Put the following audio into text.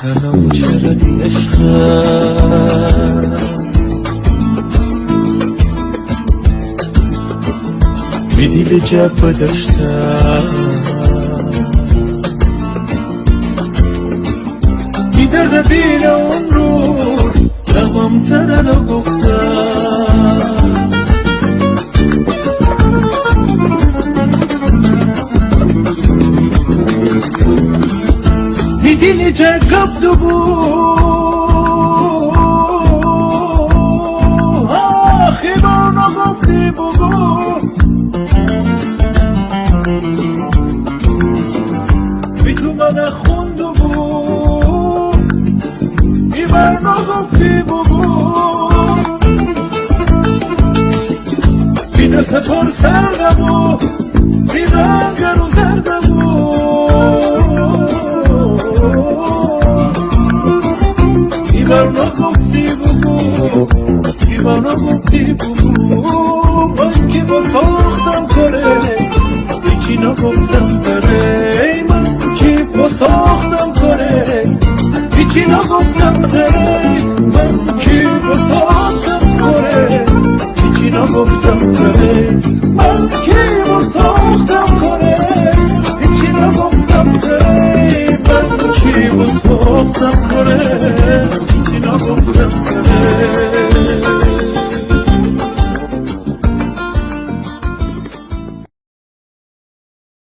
تنم چرا دی عشقم میدی به جب داشتم بی درد دین اون رو تمام تنم گفتم میدینی چه گفت بود آخی بانو گفتی بگو بی تو من خوندو بود بی برنو گفتی بگو بی دست پر سردم و بی رنگ رو زردم و ایوانو گفتی بگو ایوانو گفتی بگو من که با ساختم کاره هیچی نگفتم تره من که با ساختم کاره هیچی نگفتم تره من که با ساختم کاره هیچی نگفتم تره من که با ساختم کاره هیچی نگفتم تره من که با ساختم کاره هیچی نگفتم تره